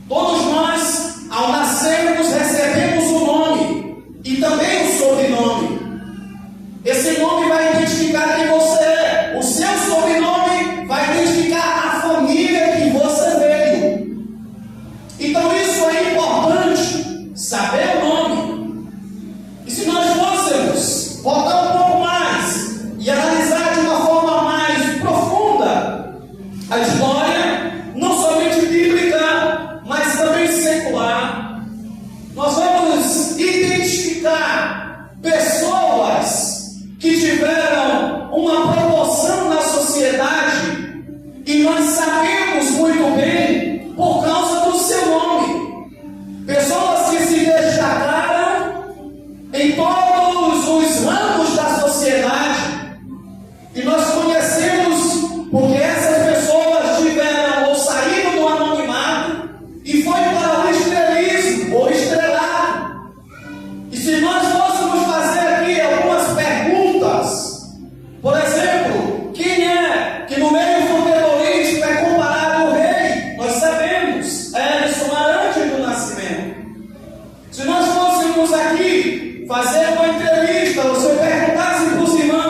Todos nós, ao nascermos, recebemos um nome e também um sobrenome. todos os ramos da sociedade, e nós conhecemos porque essas pessoas tiveram ou saíram do anonimato e foi para o estrelismo ou estrelado. E se nós fôssemos fazer aqui algumas perguntas, por exemplo, quem é que no meio futebolístico é comparado ao rei? Nós sabemos, é Edson Arantes do Nascimento. Se nós fôssemos aqui fazer uma entrevista, você perguntasse para os irmãos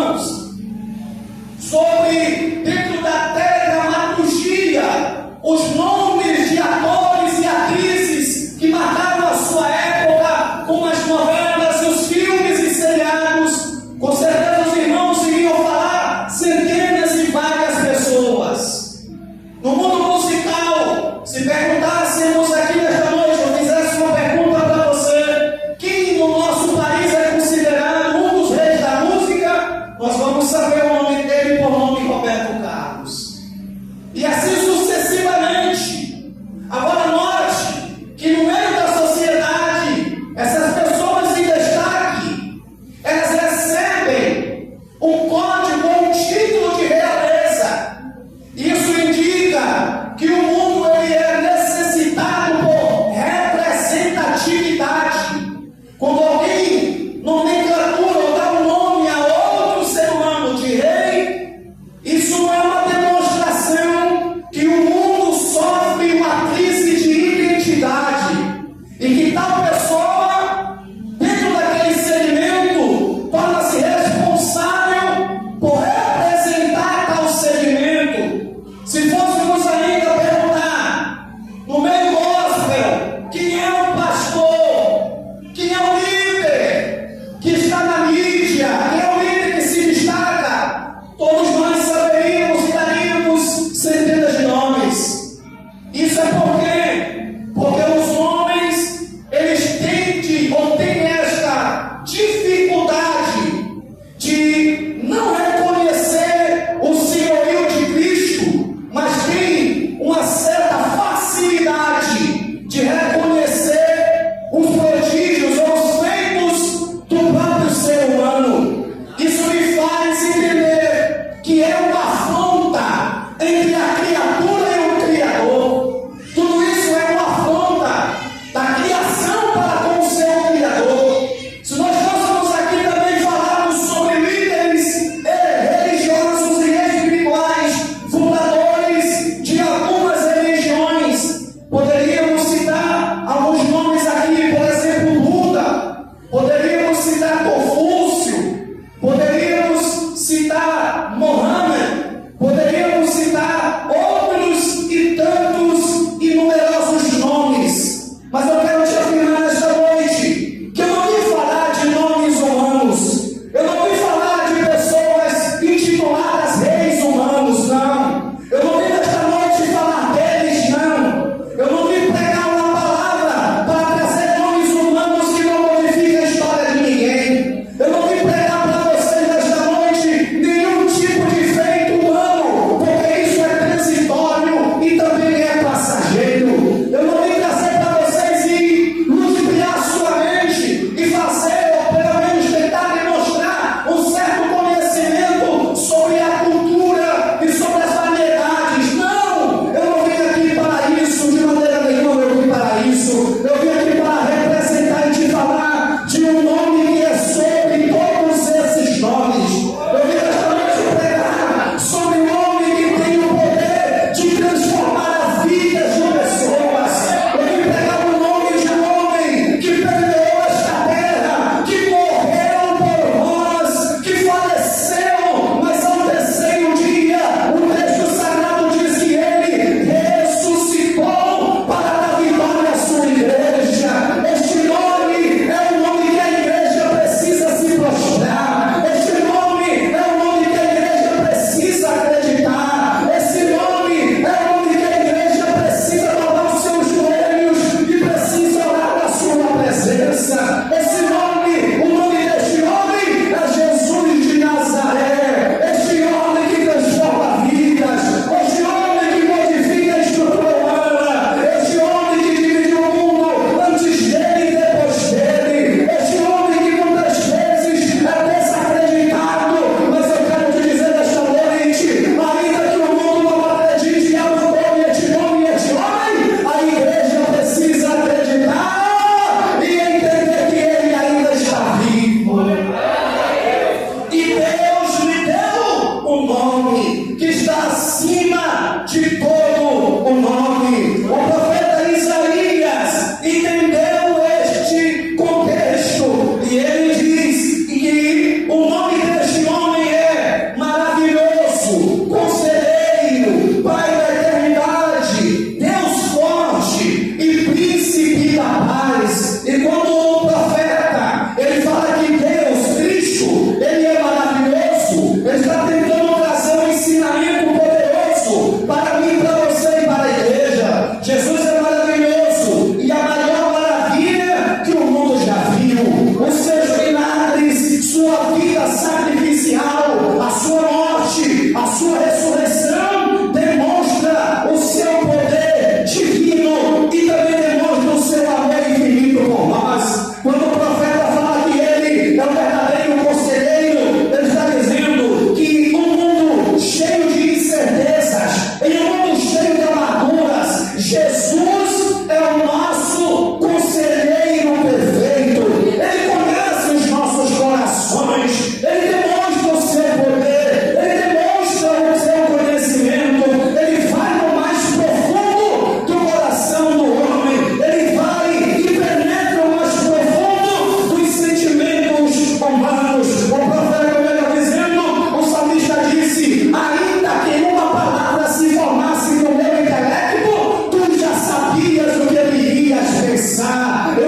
sua vida sacrificial, a sua morte, a sua ressurreição, demonstra o seu poder divino e também demonstra o seu amor infinito por nós. Quando o profeta fala que ele é o verdadeiro conselheiro, ele está dizendo que um mundo cheio de incertezas, em um mundo cheio de amarguras, Jesus é o nosso conselheiro perfeito. Ele conhece os nossos corações, ele demonstra o seu poder, ele demonstra o seu conhecimento, ele vai no mais profundo do coração do homem, ele vai e penetra o mais profundo dos sentimentos humanos. O profeta veio dizendo, o salmista disse: ainda que uma palavra se formasse no meu intelecto, tu já sabias o que ele ias pensar. E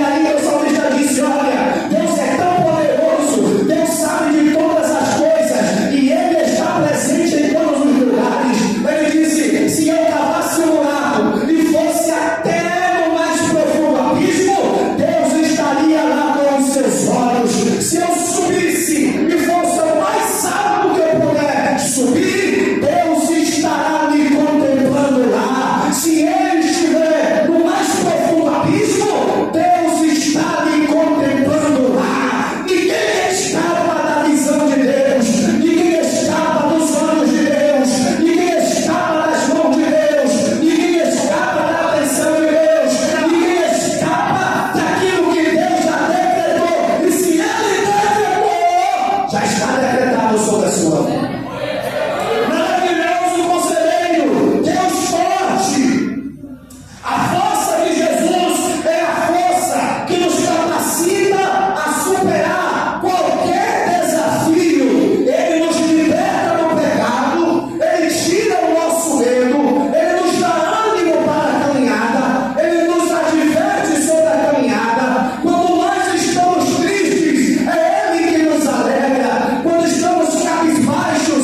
aí o salmista disse: olha, Deus é tão poderoso, Deus sabe de todas as coisas e ele está presente em todos os lugares. Ele disse: se eu cavasse um buraco e fosse até no mais profundo abismo, Deus estaria lá com os seus olhos. Se eu subisse e fosse o mais alto que eu puder subir, Deus estará me contemplando lá. Se ele estiver no mais profundo abismo, Deus está me contemplando lá. Ninguém escapa da visão de Deus, ninguém escapa dos olhos de Deus, ninguém escapa das mãos de Deus, ninguém escapa da atenção de Deus, ninguém escapa daquilo que Deus já decretou. E se ele decretou, já está decretado sobre a sua vida. Maravilhoso conselheiro, Deus forte. A força de Jesus é a força que nos capacita a superar qualquer desafio. Ele nos liberta do pecado, ele tira o nosso medo, ele nos dá ânimo para a caminhada, ele nos adverte sobre a caminhada. Quando nós estamos tristes, é ele que nos alegra. Quando estamos cabisbaixos,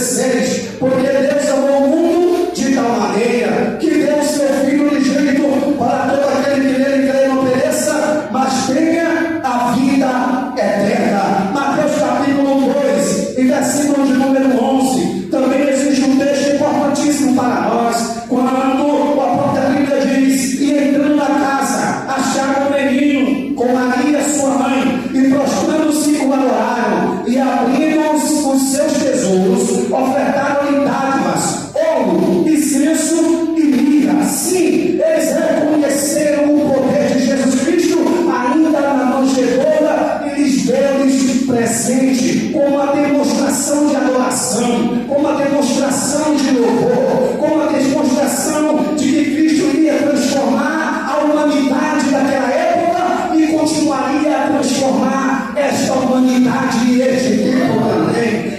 16, porque Deus amou o mundo de tal maneira que deu o seu Filho unigênito para todo aquele que nele crê não pereça, mas tenha a vida eterna. Mateus capítulo 2, e versículo de número 11, também existe um texto importantíssimo para nós, quando a própria Bíblia diz: e entrando na casa, acharam um menino com Maria sua mãe, e prostrando-se o adoraram, e abrindo os seus tesouros, ofertaram-lhe dádivas, ouro, incenso e mirra. Sim, eles reconheceram o poder de Jesus Cristo ainda na manjedoura, e lhes deu-lhes presente, como uma demonstração de adoração, como uma demonstração de louvor, como uma demonstração de que Cristo iria transformar a humanidade daquela época e continuaria a transformar esta humanidade neste tempo também.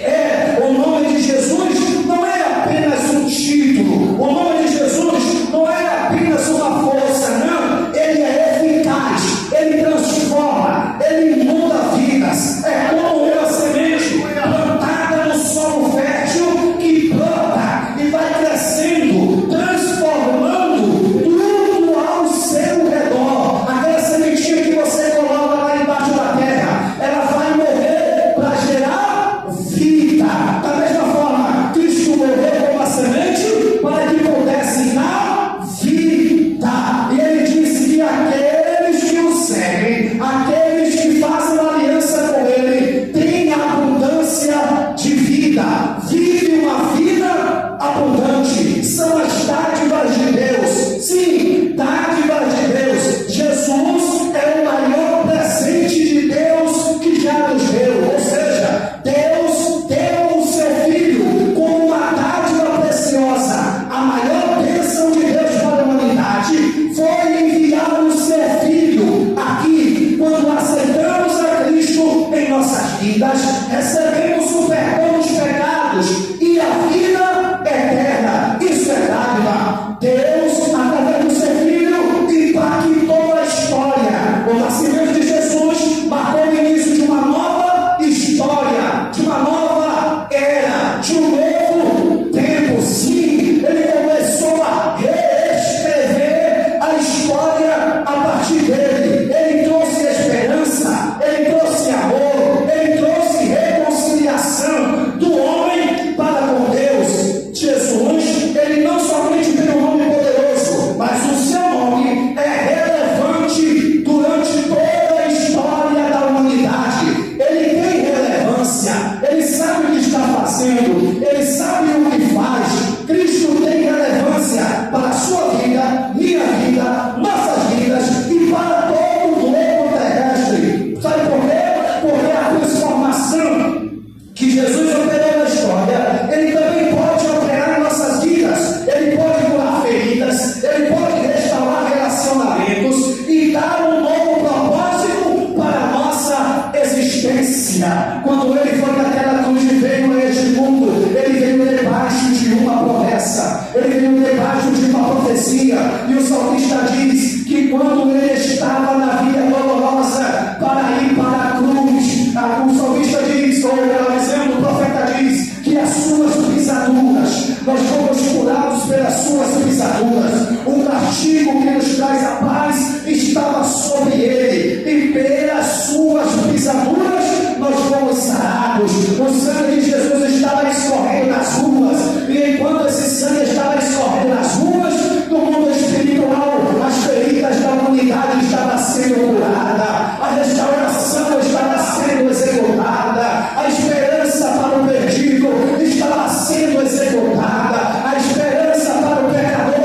O nome de Jesus não é apenas um título, o nome de Jesus não é apenas uma força, não, ele é eficaz, ele transforma, ele muda vidas, é como uma semente plantada no solo fértil que planta e vai crescendo, transformando tudo ao seu redor. Aquela sementinha que você coloca lá embaixo da terra, ela vai morrer para gerar vida. Da mesma forma, Cristo morreu como a semente para que pudesse dar vida. E ele disse que aqueles que o seguem, aqueles que fazem aliança com ele, têm abundância de vida, vive uma vida abundante. São as dádivas de Deus. Sim, dádivas de Deus. Jesus é o maior presente de Deus que já nos deu. Ou seja, Deus deu o seu Filho como uma dádiva preciosa. A maior bênção de Deus para a humanidade foi enviar o seu Filho aqui. Quando aceitamos a Cristo em nossas vidas, recebemos o perdão dos pecados e a vida eterna. Isso é dádiva. Deus, através do seu Filho, impactou a história. O nascimento de Jesus marcou o início de uma nova história, de uma nova era, de um novo tempo. Sim, ele começou a reescrever a história a partir dele. Ele trouxe esperança, ele trouxe amor, ele trouxe reconciliação do homem para com Deus. Jesus, ele não somente tem um nome poderoso, mas o seu nome é relevante durante toda a história da humanidade. Ele tem relevância, ele sabe o que está fazendo, ele sabe o que faz. Cristo tem relevância para a sua vida, minha vida, nossas vidas e para todo o globo terrestre. Sabe por quê? Porque a transformação que Jesus operou na história, ele também pode operar em nossas vidas. Ele pode curar feridas, ele pode restaurar relacionamentos e dar um novo propósito para a nossa existência. Quando ele foi naquela cruz e veio a este mundo, ele veio debaixo de uma promessa, ele veio debaixo de uma profecia. E o salmista diz que quando ele estava na vida dolorosa para ir para a cruz, o salmista diz, ou melhor dizendo, o profeta diz que as suas pisaduras, nós fomos curados pelas suas pisaduras, o castigo que nos traz a paz estava sobre ele, e pelas suas pisaduras nós fomos sarados. O sangue de Jesus estava escorrendo nas ruas, e enquanto esse sangue estava escorrendo nas ruas do mundo espiritual, as feridas da humanidade estavam sendo curadas, a restauração estava sendo executada, a esperança para o perdido estava sendo executada, a esperança para o pecador.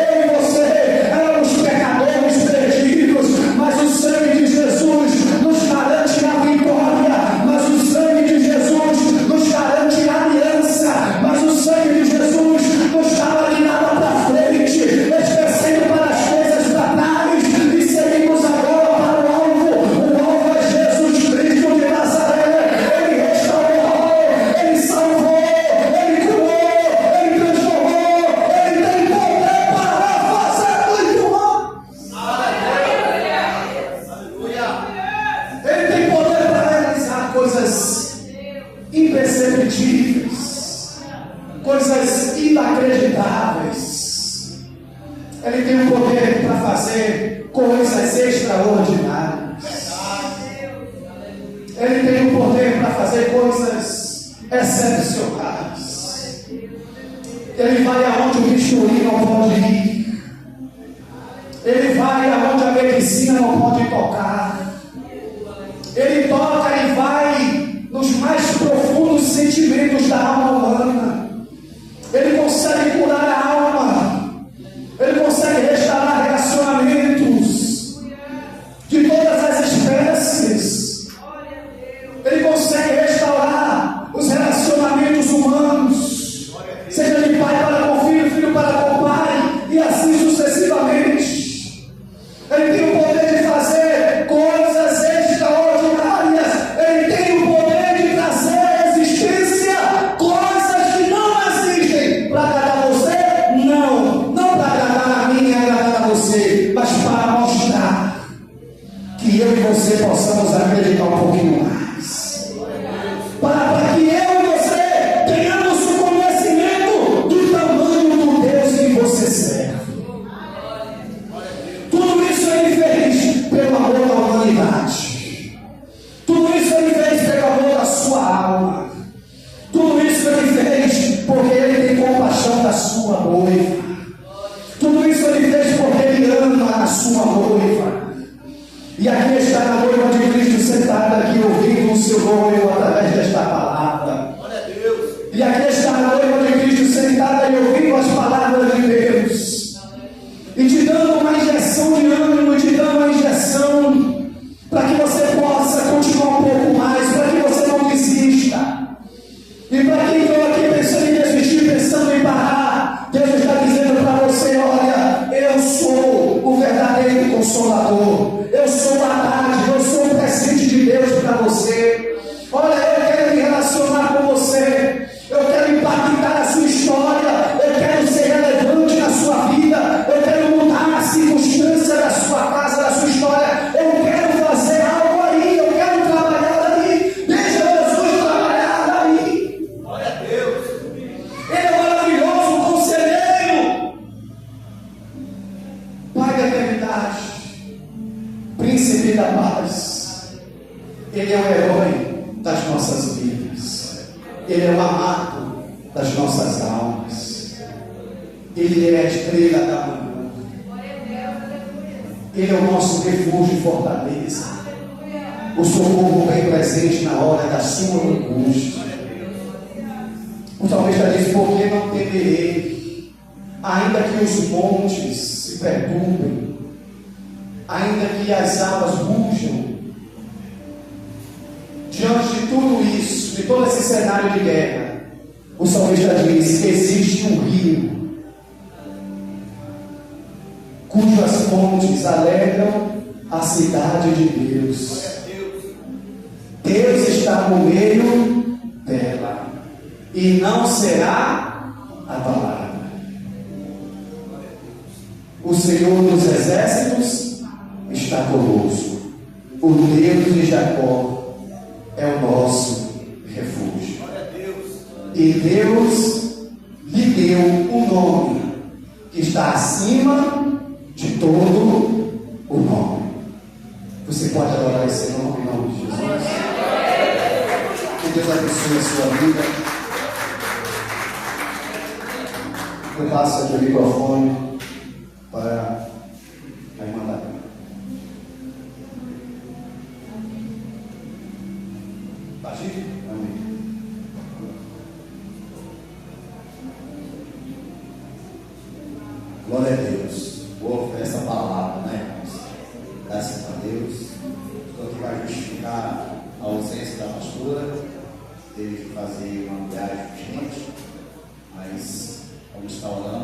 Eu e você éramos pecadores perdidos, mas o sangue de Jesus nos garante a vitória. coisas inacreditáveis. Ele tem o poder para fazer coisas extraordinárias. Ele tem o poder para fazer coisas excepcionais. Ele vai aonde o bisturi não pode ir. Ele vai aonde a medicina não pode tocar. Ele toca e vai nos mais profundos sentimentos da alma humana. Ele consegue curar a alma. Ele consegue restaurar relacionamentos de todas as espécies. Ele consegue restaurar os relacionamentos humanos, seja de pai para com filho, filho para com pai, e assim sucessivamente. Ele tem o poder de fazer coisas extraordinárias. Ele tem o poder de trazer à existência coisas que não existem. Para agradar você? Não para agradar a mim e agradar a você, mas para mostrar que eu e você possamos acreditar um pouquinho mais. Para que eu e você tenhamos o conhecimento do tamanho do Deus que você serve. Tudo isso ele fez pelo amor da humanidade. Tudo isso ele fez pelo amor da sua alma. Tudo isso ele fez porque ele tem compaixão da sua noiva. Tudo isso ele fez porque ele ama a sua noiva. E aqui está a noiva de Cristo sentada aqui ouvindo o seu noivo através desta palavra. E aqui está a noiva de Cristo sentada e ouvindo as palavras de Deus. E te dando uma injeção de ânimo, te dando uma injeção para que você possa continuar um pouco mais, para que você não desista. E para quem estou aqui pensando em desistir, pensando em parar, Deus está dizendo para você: olha, eu sou o verdadeiro Consolador. Eu sou a dádiva, eu sou o presente de Deus para você. Olha, eu quero me relacionar com você. Eu quero impactar a sua história. Eu quero ser relevante na sua vida. Eu quero mudar a circunstância da sua casa, da sua história. Eu quero fazer algo aí. Eu quero trabalhar ali. Deixa Jesus trabalhar ali. Glória a Deus. Ele é maravilhoso, conselheiro, Pai da eternidade, Príncipe da paz. Ele é o herói das nossas vidas. Ele é o amado das nossas almas. Ele é a estrela da manhã. Ele é o nosso refúgio e fortaleza. O socorro bem presente na hora da sua angústia. O salmista diz: porque não temerei, ainda que os montes se perturbem, ainda que as águas rujam. Diante de tudo isso, de todo esse cenário de guerra, o salmista diz: existe um rio cujas fontes alegram a cidade de Deus. Deus está no meio dela e não será abalada. O Senhor dos exércitos está conosco. O Deus de Jacó é o nosso refúgio. E Deus lhe deu um nome que está acima de todo o nome. Você pode adorar esse nome em nome de Jesus. Que Deus abençoe a sua vida. Eu passo aqui o microfone para a irmã da Câmara. Amém. Glória a Deus. Vou ouvir essa palavra, né, irmãos? Graças a Deus. Estou aqui para justificar a ausência da pastora. Teve que fazer uma viagem urgente, mas vamos estar orando